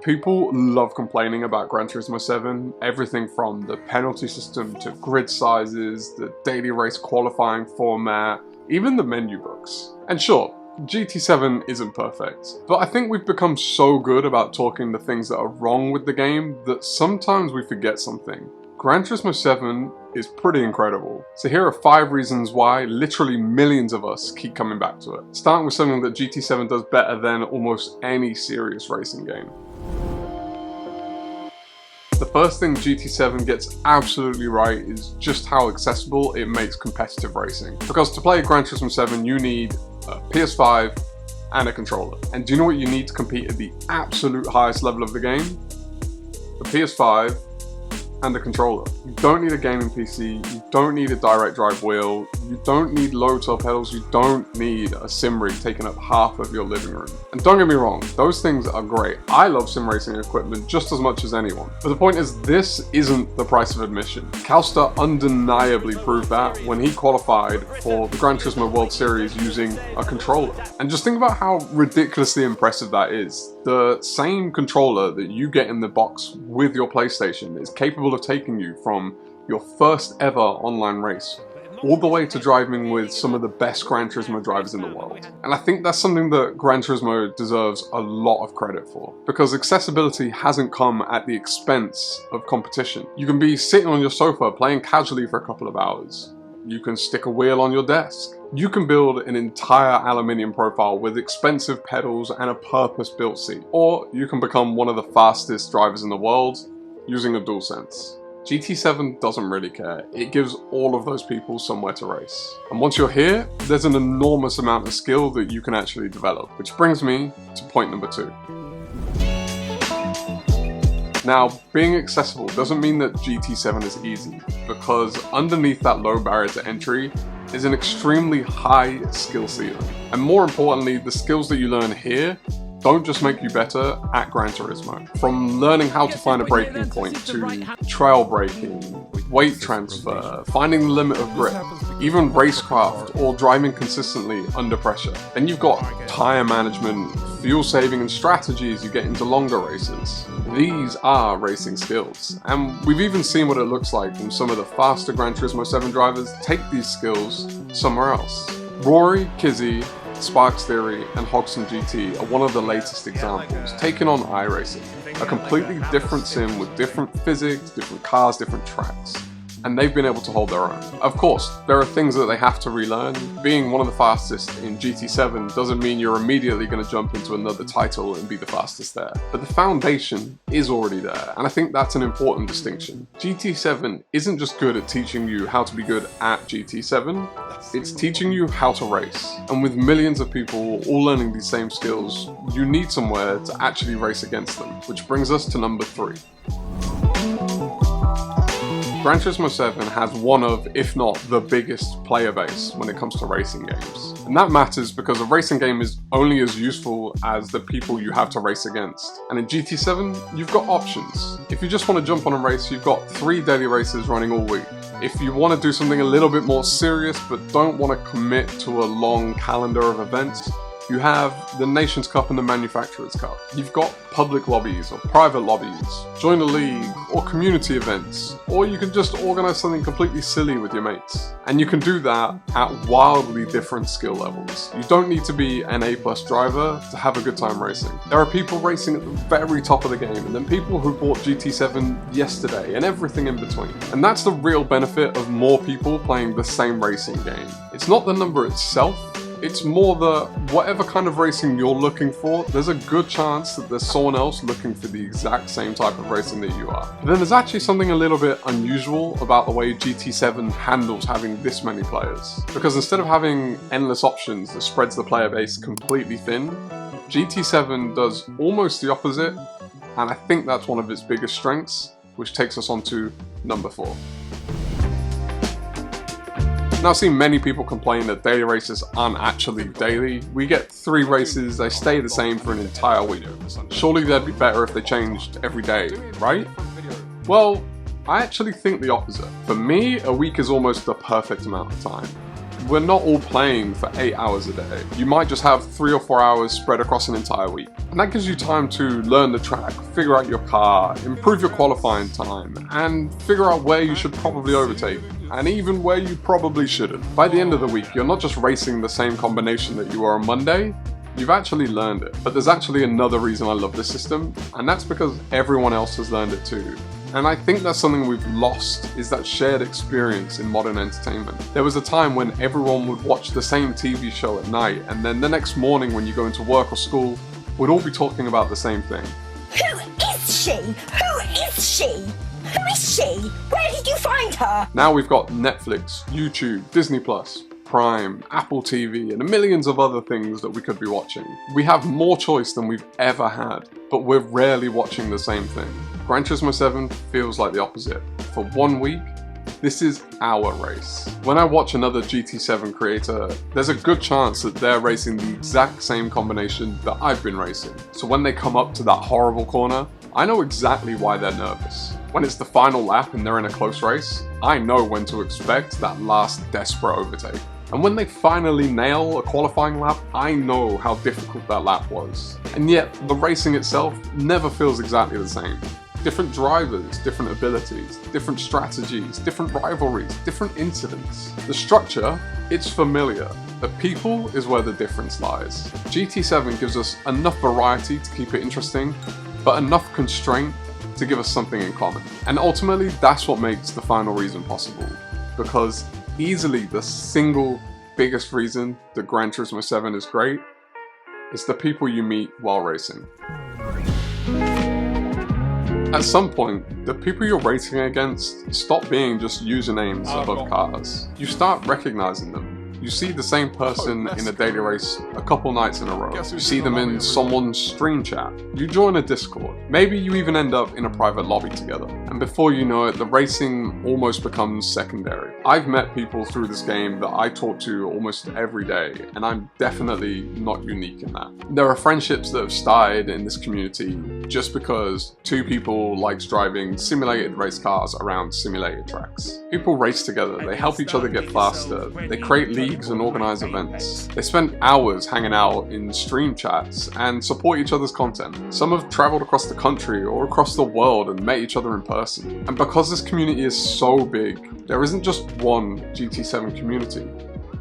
People love complaining about Gran Turismo 7, everything from the penalty system to grid sizes, the daily race qualifying format, even the menu books. And sure, GT7 isn't perfect, but I think we've become so good about talking the things that are wrong with the game that sometimes we forget something. Gran Turismo 7 is pretty incredible. So here are 5 reasons why literally millions of us keep coming back to it. Starting with something that GT7 does better than almost any serious racing game. The first thing GT7 gets absolutely right is just how accessible it makes competitive racing. Because to play Gran Turismo 7 you need a PS5 and a controller. And do you know what you need to compete at the absolute highest level of the game? The PS5 and the controller. You don't need a gaming PC, you don't need a direct drive wheel, you don't need low top pedals, you don't need a sim rig taking up half of your living room. And don't get me wrong, those things are great. I love sim racing equipment just as much as anyone. But the point is, this isn't the price of admission. Calster undeniably proved that when he qualified for the Gran Turismo World Series using a controller. And just think about how ridiculously impressive that is. The same controller that you get in the box with your PlayStation is capable of taking you from your first ever online race all the way to driving with some of the best Gran Turismo drivers in the world. And I think that's something that Gran Turismo deserves a lot of credit for, because accessibility hasn't come at the expense of competition. You can be sitting on your sofa playing casually for a couple of hours. You can stick a wheel on your desk. You can build an entire aluminium profile with expensive pedals and a purpose-built seat. Or you can become one of the fastest drivers in the world using a DualSense. GT7 doesn't really care. It gives all of those people somewhere to race. And once you're here, there's an enormous amount of skill that you can actually develop. Which brings me to point number 2. Now, being accessible doesn't mean that GT7 is easy, because underneath that low barrier to entry is an extremely high skill ceiling. And more importantly, the skills that you learn here don't just make you better at Gran Turismo. From learning how to find a braking point to trail braking, weight transfer, finding the limit of grip, even racecraft or driving consistently under pressure. Then you've got tire management, fuel saving and strategies you get into longer races. These are racing skills. And we've even seen what it looks like when some of the faster Gran Turismo 7 drivers take these skills somewhere else. Rory, Kizzy, Sparks Theory and Hodgson GT are one of the latest examples, taking on iRacing, a completely different sim with different physics, different cars, different tracks. And they've been able to hold their own. Of course, there are things that they have to relearn. Being one of the fastest in GT7 doesn't mean you're immediately going to jump into another title and be the fastest there. But the foundation is already there, and I think that's an important distinction. GT7 isn't just good at teaching you how to be good at GT7, it's teaching you how to race. And with millions of people all learning these same skills, you need somewhere to actually race against them. Which brings us to number 3. Gran Turismo 7 has one of, if not the biggest player base when it comes to racing games. And that matters because a racing game is only as useful as the people you have to race against. And in GT7, you've got options. If you just want to jump on a race, you've got 3 daily races running all week. If you want to do something a little bit more serious but don't want to commit to a long calendar of events, you have the Nations Cup and the Manufacturers Cup. You've got public lobbies or private lobbies, join a league or community events, or you can just organize something completely silly with your mates. And you can do that at wildly different skill levels. You don't need to be an A+ driver to have a good time racing. There are people racing at the very top of the game, and then people who bought GT7 yesterday, and everything in between. And that's the real benefit of more people playing the same racing game. It's not the number itself, it's more the whatever kind of racing you're looking for, there's a good chance that there's someone else looking for the exact same type of racing that you are. But then there's actually something a little bit unusual about the way GT7 handles having this many players. Because instead of having endless options that spreads the player base completely thin, GT7 does almost the opposite, and I think that's one of its biggest strengths, which takes us on to number 4. Now, I've seen many people complain that daily races aren't actually daily. We get 3 races, they stay the same for an entire week. Surely that'd be better if they changed every day, right? Well, I actually think the opposite. For me, a week is almost the perfect amount of time. we're not all playing for 8 hours a day. You might just have 3 or 4 hours spread across an entire week. And that gives you time to learn the track, figure out your car, improve your qualifying time, and figure out where you should probably overtake, and even where you probably shouldn't. By the end of the week, you're not just racing the same combination that you were on Monday, you've actually learned it. But there's actually another reason I love this system, and that's because everyone else has learned it too. And I think that's something we've lost, is that shared experience in modern entertainment. There was a time when everyone would watch the same TV show at night, and then the next morning when you go into work or school, we'd all be talking about the same thing. Who is she? Who is she? Who is she? Where did you find her? Now we've got Netflix, YouTube, Disney+, Prime, Apple TV, and millions of other things that we could be watching. We have more choice than we've ever had, but we're rarely watching the same thing. Gran Turismo 7 feels like the opposite. For 1 week, this is our race. When I watch another GT7 creator, there's a good chance that they're racing the exact same combination that I've been racing. So when they come up to that horrible corner, I know exactly why they're nervous. When it's the final lap and they're in a close race, I know when to expect that last desperate overtake. And when they finally nail a qualifying lap, I know how difficult that lap was. And yet, the racing itself never feels exactly the same. Different drivers, different abilities, different strategies, different rivalries, different incidents. The structure, it's familiar. The people is where the difference lies. GT7 gives us enough variety to keep it interesting, but enough constraint to give us something in common. And ultimately, that's what makes the final reason possible. Because easily the single biggest reason that Gran Turismo 7 is great is the people you meet while racing. At some point, the people you're racing against stop being just usernames above cars. You start recognizing them. You see the same person in a daily race a couple nights in a row. You see them in someone's stream chat. You join a Discord. Maybe you even end up in a private lobby together. And before you know it, the racing almost becomes secondary. I've met people through this game that I talk to almost every day, and I'm definitely not unique in that. There are friendships that have started in this community just because two people likes driving simulated race cars around simulated tracks. People race together, they help each other get faster, they create leagues and organize events. They spend hours hanging out in stream chats and support each other's content. Some have traveled across the country or across the world and met each other in person. And because this community is so big, there isn't just one GT7 community.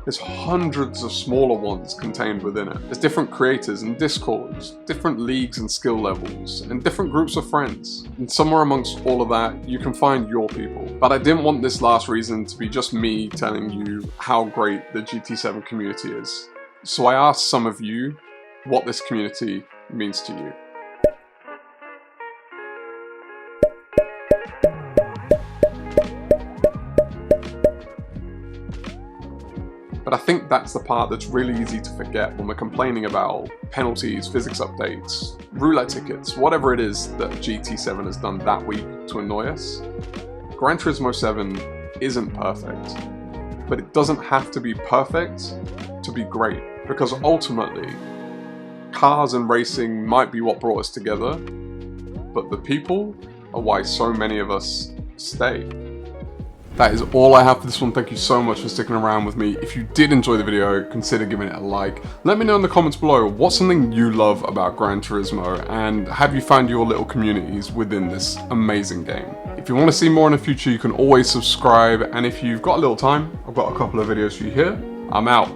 There's hundreds of smaller ones contained within it. There's different creators and discords, different leagues and skill levels, and different groups of friends. And somewhere amongst all of that, you can find your people. But I didn't want this last reason to be just me telling you how great the GT7 community is. So I asked some of you what this community means to you. But I think that's the part that's really easy to forget when we're complaining about penalties, physics updates, roulette tickets, whatever it is that GT7 has done that week to annoy us. Gran Turismo 7 isn't perfect, but it doesn't have to be perfect to be great, because ultimately, cars and racing might be what brought us together, but the people are why so many of us stay. That is all I have for this one. Thank you so much for sticking around with me. If you did enjoy the video, consider giving it a like. Let me know in the comments below what's something you love about Gran Turismo, and have you found your little communities within this amazing game. If you want to see more in the future, you can always subscribe, and if you've got a little time, I've got a couple of videos for you here. I'm out.